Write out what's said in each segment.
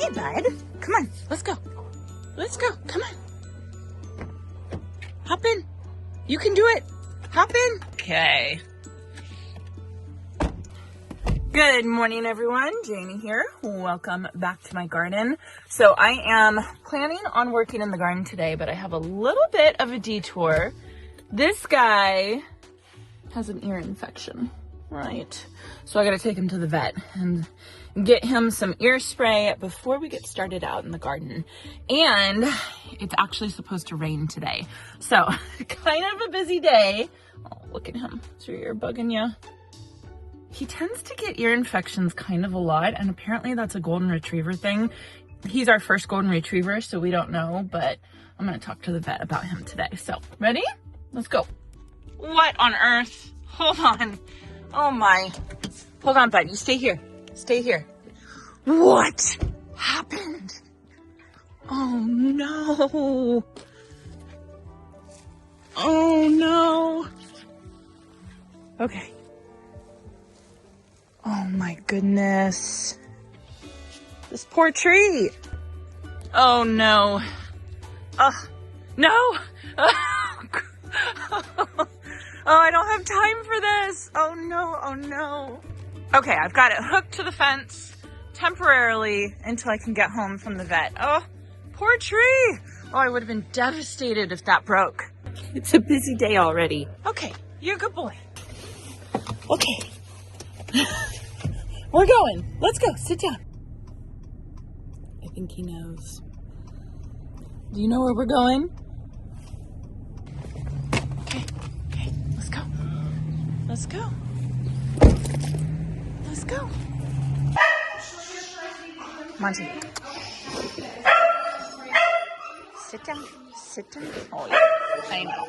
Hey, bud. Come on. Let's go. Let's go. Come on. Hop in. You can do it. Hop in. Okay. Good morning, everyone. Jamie here. Welcome back to my garden. So I am planning on working in the garden today, but I have a little bit of a detour. This guy has an ear infection, right? So I got to take him to the vet and get him some ear spray before we get started out in the garden. And it's actually supposed to rain today. So kind of a busy day. Oh, look at him. Is your ear bugging you? He tends to get ear infections kind of a lot, and apparently that's a golden retriever thing. He's our first golden retriever, so we don't know, but I'm gonna talk to the vet about him today. So, ready? Let's go. What on earth? Hold on. Oh my. Hold on, bud. You stay here. Stay here. What happened? Oh no. Oh no. Okay. Oh my goodness. This poor tree. Oh no. No. Oh, I don't have time for this. Oh no, oh no. Okay, I've got it hooked to the fence temporarily until I can get home from the vet. Oh, poor tree. Oh, I would have been devastated if that broke. It's a busy day already. Okay, you're a good boy. Okay. We're going. Let's go. Sit down. I think he knows. Do you know where we're going? Okay. Okay. Let's go. Let's go. Let's go. Monty. Sit down. Sit down. Oh, yeah. I know.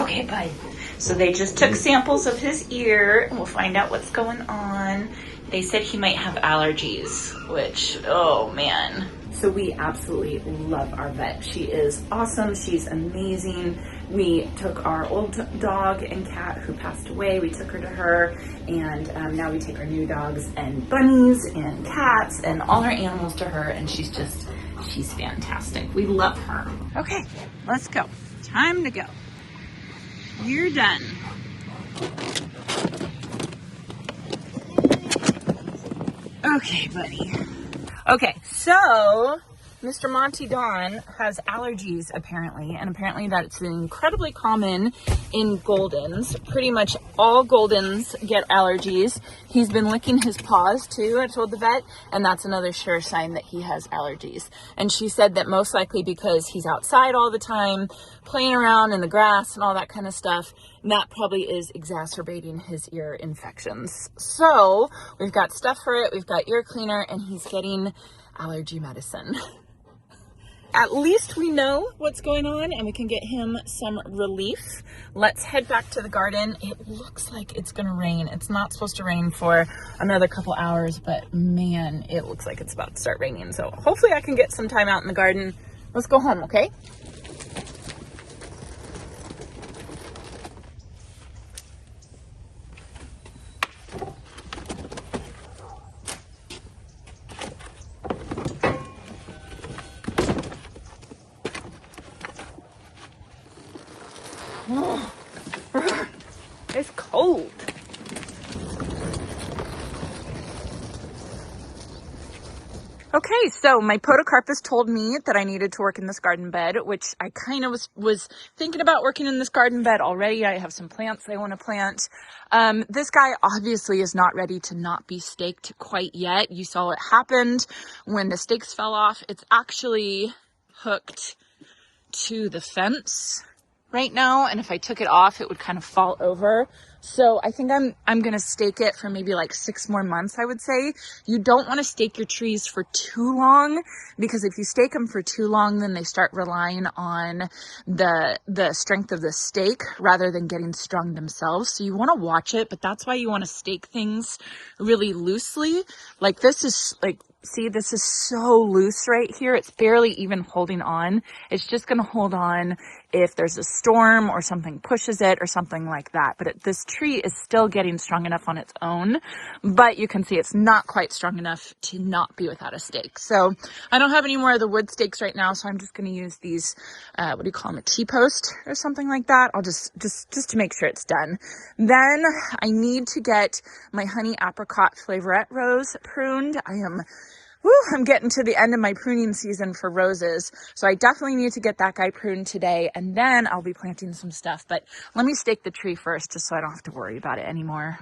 Okay, bud. So they just took samples of his ear, and we'll find out what's going on. They said he might have allergies, which, oh man. So we absolutely love our vet. She is awesome. She's amazing. We took our old dog and cat who passed away. We took her to her, and now we take our new dogs and bunnies and cats and all our animals to her, and she's fantastic. We love her. Okay, let's go. Time to go. You're done. Okay, buddy. Okay, so Mr. Monty Don has allergies apparently, and apparently that's incredibly common in Goldens. Pretty much all Goldens get allergies. He's been licking his paws too, I told the vet, and that's another sure sign that he has allergies. And she said that most likely because he's outside all the time, playing around in the grass and all that kind of stuff, that probably is exacerbating his ear infections. So we've got stuff for it, we've got ear cleaner, and he's getting allergy medicine. At least we know what's going on and we can get him some relief. Let's head back to the garden. It looks like it's gonna rain. It's not supposed to rain for another couple hours, but man, it looks like it's about to start raining. So hopefully I can get some time out in the garden. Let's go home, okay? It's cold. Okay, so my podocarpus told me that I needed to work in this garden bed, which I kind of was thinking about working in this garden bed already. I have some plants I want to plant. This guy obviously is not ready to not be staked quite yet. You saw what happened when the stakes fell off. It's actually hooked to the fence right now, and if I took it off it would kind of fall over. So I think I'm gonna stake it for maybe like 6 more months. I would say you don't want to stake your trees for too long, because if you stake them for too long, then they start relying on the strength of the stake rather than getting strung themselves. So you want to watch it, but that's why you want to stake things really loosely. Like this is like See, this is so loose right here. It's barely even holding on. It's just going to hold on if there's a storm or something pushes it or something like that. But this tree is still getting strong enough on its own, but you can see it's not quite strong enough to not be without a stake. So I don't have any more of the wood stakes right now, so I'm just going to use these, what do you call them, a T-post or something like that. I'll just to make sure it's done. Then I need to get my Honey Apricot flavorette rose pruned. I'm getting to the end of my pruning season for roses, so I definitely need to get that guy pruned today, and then I'll be planting some stuff. But let me stake the tree first, just so I don't have to worry about it anymore.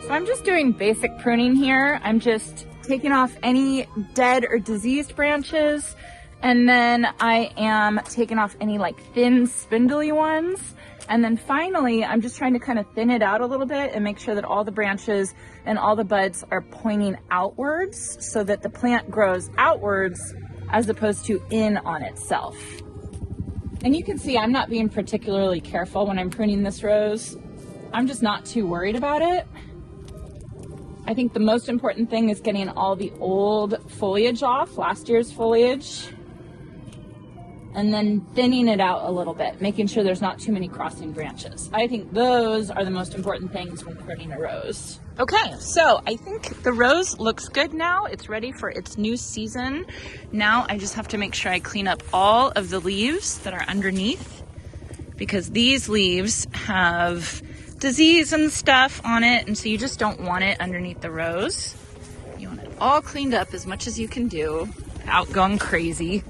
So I'm just doing basic pruning here. I'm just taking off any dead or diseased branches, and then I am taking off any like thin spindly ones. And then finally, I'm just trying to kind of thin it out a little bit and make sure that all the branches and all the buds are pointing outwards so that the plant grows outwards as opposed to in on itself. And you can see I'm not being particularly careful when I'm pruning this rose. I'm just not too worried about it. I think the most important thing is getting all the old foliage off, last year's foliage, and then thinning it out a little bit, making sure there's not too many crossing branches. I think those are the most important things when pruning a rose. Okay, so I think the rose looks good now. It's ready for its new season. Now I just have to make sure I clean up all of the leaves that are underneath, because these leaves have disease and stuff on it, and so you just don't want it underneath the rose. You want it all cleaned up as much as you can do without going crazy,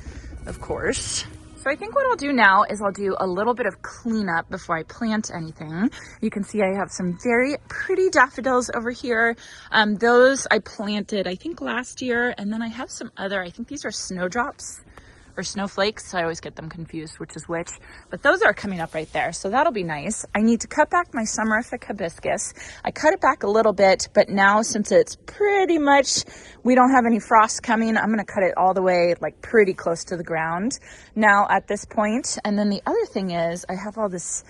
of course. So I think what I'll do now is I'll do a little bit of cleanup before I plant anything. You can see I have some very pretty daffodils over here. Those I planted, I think, last year, and then I have some other, I think these are snowdrops or snowflakes, so I always get them confused which is which, but those are coming up right there, so that'll be nice. I need to cut back my Summerific hibiscus. I cut it back a little bit, but now since it's pretty much, we don't have any frost coming, I'm gonna cut it all the way like pretty close to the ground now at this point. And then the other thing is I have all this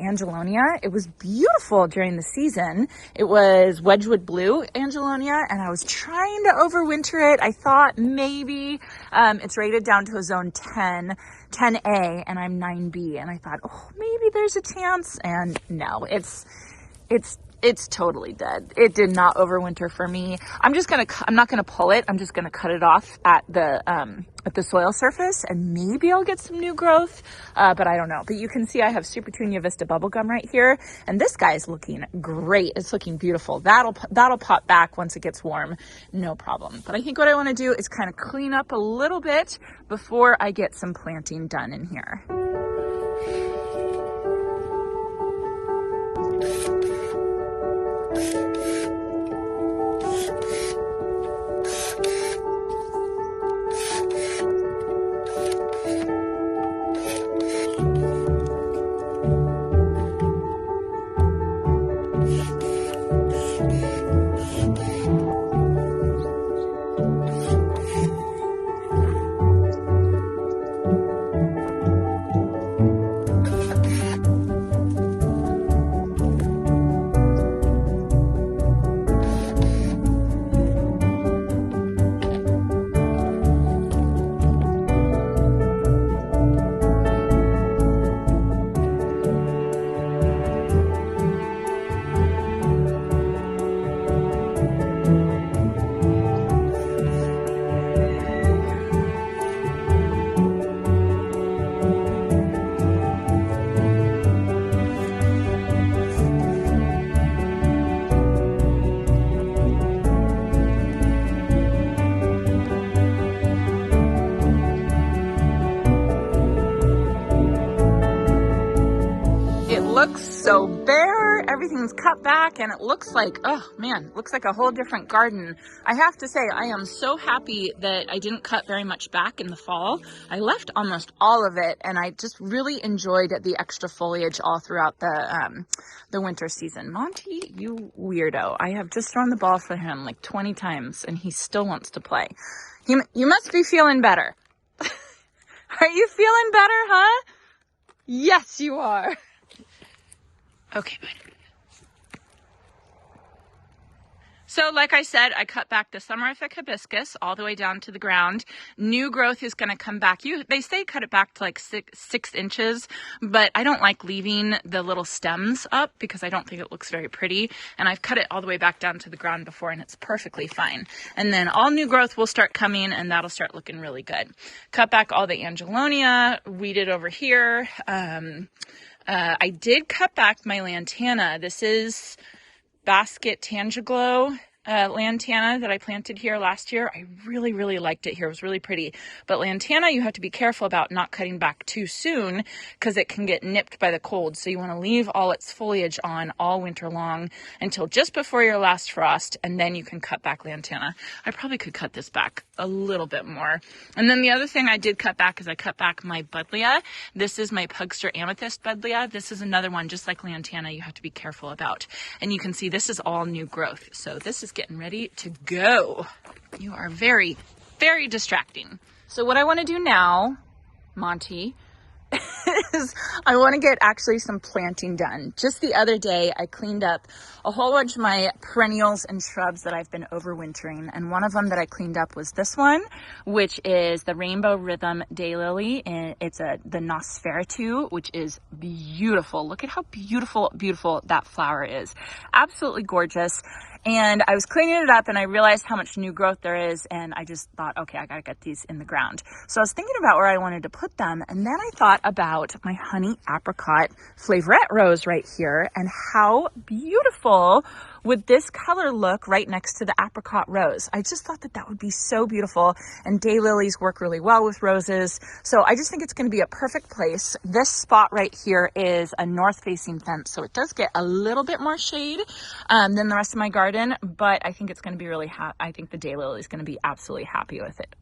Angelonia. It was beautiful during the season. It was Wedgwood Blue Angelonia, and I was trying to overwinter it. I thought maybe it's rated down to a zone 10A, and I'm 9B, and I thought, oh, maybe there's a chance, and no, it's totally dead. It did not overwinter for me. I'm not gonna pull it. I'm just gonna cut it off at the soil surface, and maybe I'll get some new growth, but I don't know. But you can see I have Supertunia Vista bubblegum right here, and this guy is looking great. It's looking beautiful. That'll pop back once it gets warm, no problem. But I think what I want to do is kind of clean up a little bit before I get some planting done in here. so bare, everything's cut back, and it looks like, oh man, looks like a whole different garden. I have to say, I am so happy that I didn't cut very much back in the fall. I left almost all of it, and I just really enjoyed the extra foliage all throughout the winter season. Monty, you weirdo. I have just thrown the ball for him like 20 times, and he still wants to play. You must be feeling better. Are you feeling better, huh? Yes, you are. Okay, bud. So like I said, I cut back the Summerific hibiscus all the way down to the ground. New growth is going to come back. They say cut it back to like six inches, but I don't like leaving the little stems up because I don't think it looks very pretty. And I've cut it all the way back down to the ground before, and it's perfectly fine. And then all new growth will start coming, and that'll start looking really good. Cut back all the angelonia, weeded over here. I did cut back my lantana. This is basket Tangiglow lantana that I planted here last year. I really, really liked it here. It was really pretty. But lantana, you have to be careful about not cutting back too soon because it can get nipped by the cold. So you want to leave all its foliage on all winter long until just before your last frost, and then you can cut back lantana. I probably could cut this back a little bit more. And then the other thing I did cut back is I cut back my buddleia. This is my Pugster amethyst buddleia. This is another one, just like lantana, you have to be careful about. And you can see this is all new growth. So this is getting ready to go. You are very, very distracting. So what I want to do now, Monty, is I want to get actually some planting done. Just the other day, I cleaned up a whole bunch of my perennials and shrubs that I've been overwintering. And one of them that I cleaned up was this one, which is the Rainbow Rhythm Daylily. And it's the Nosferatu, which is beautiful. Look at how beautiful, beautiful that flower is. Absolutely gorgeous. And I was cleaning it up and I realized how much new growth there is, and I just thought, okay, I gotta get these in the ground. So I was thinking about where I wanted to put them, and then I thought about my Honey Apricot flavorette rose right here, and how beautiful would this color look right next to the apricot rose. I just thought that would be so beautiful, and daylilies work really well with roses. So I just think it's gonna be a perfect place. This spot right here is a north-facing fence, so it does get a little bit more shade than the rest of my garden, but I think it's gonna be really I think the daylily is gonna be absolutely happy with it.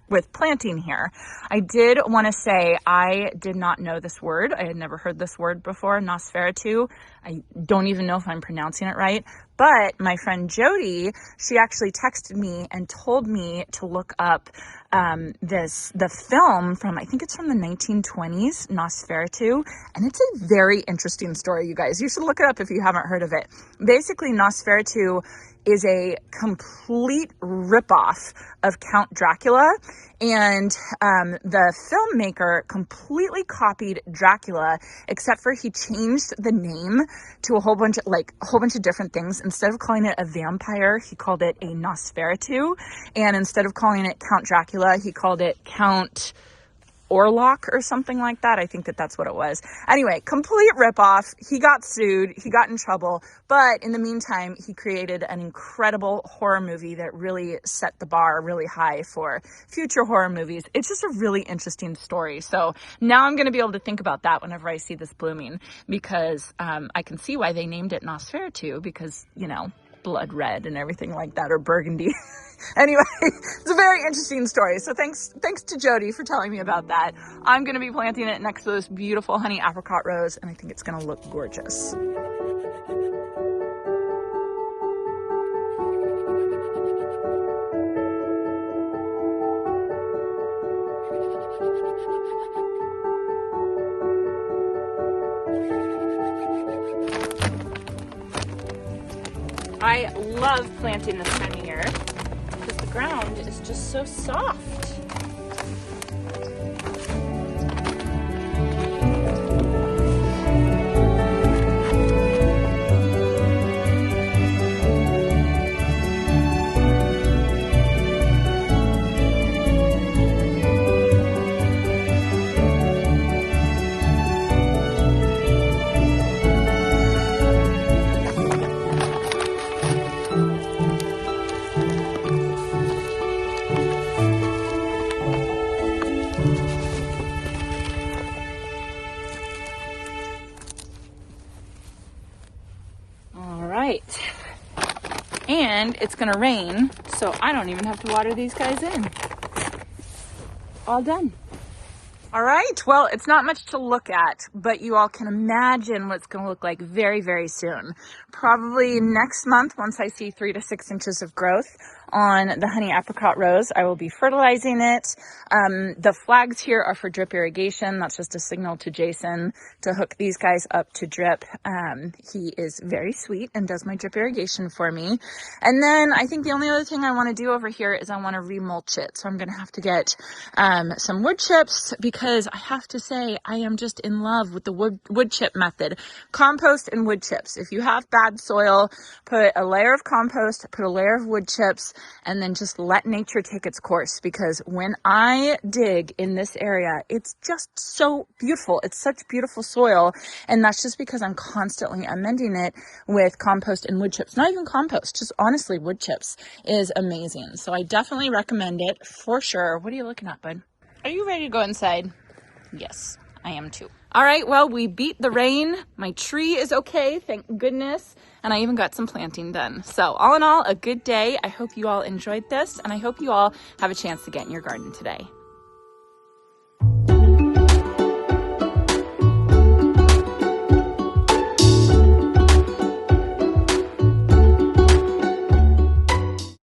With planting here. I did want to say I did not know this word. I had never heard this word before, Nosferatu. I don't even know if I'm pronouncing it right, but my friend Jody, she actually texted me and told me to look up the film from, I think it's from the 1920s, Nosferatu, and it's a very interesting story, you guys. You should look it up if you haven't heard of it. Basically, Nosferatu is a complete ripoff of Count Dracula, and the filmmaker completely copied Dracula, except for he changed the name to a whole bunch of different things. Instead of calling it a vampire, he called it a Nosferatu, and instead of calling it Count Dracula, he called it Count Orlok or something like that. I think that's what it was. Anyway, complete ripoff. He got sued. He got in trouble. But in the meantime, he created an incredible horror movie that really set the bar really high for future horror movies. It's just a really interesting story. So now I'm going to be able to think about that whenever I see this blooming, because I can see why they named it Nosferatu, because, you know, blood red and everything like that, or burgundy. Anyway, it's a very interesting story. So thanks to Jody for telling me about that. I'm going to be planting it next to this beautiful Honey Apricot rose, and I think it's going to look gorgeous. I love planting this time of year because the ground is just so soft. and it's gonna rain, so I don't even have to water these guys in. All done. All right, well, it's not much to look at, but you all can imagine what it's going to look like very, very soon. Probably next month, once I see 3 to 6 inches of growth on the Honey Apricot rose, I will be fertilizing it. The flags here are for drip irrigation. That's just a signal to Jason to hook these guys up to drip. He is very sweet and does my drip irrigation for me. And then I think the only other thing I want to do over here is I want to remulch it. So I'm going to have to get some wood chips, because I have to say I am just in love with the wood chip method. Compost and wood chips. If you have bad soil, put a layer of compost, put a layer of wood chips, and then just let nature take its course. Because when I dig in this area, it's just so beautiful. It's such beautiful soil. And that's just because I'm constantly amending it with compost and wood chips. Not even compost, just honestly wood chips is amazing. So I definitely recommend it for sure. What are you looking at, bud? Are you ready to go inside? Yes, I am too. All right, well, we beat the rain. My tree is okay, thank goodness. And I even got some planting done. So all in all, a good day. I hope you all enjoyed this, and I hope you all have a chance to get in your garden today.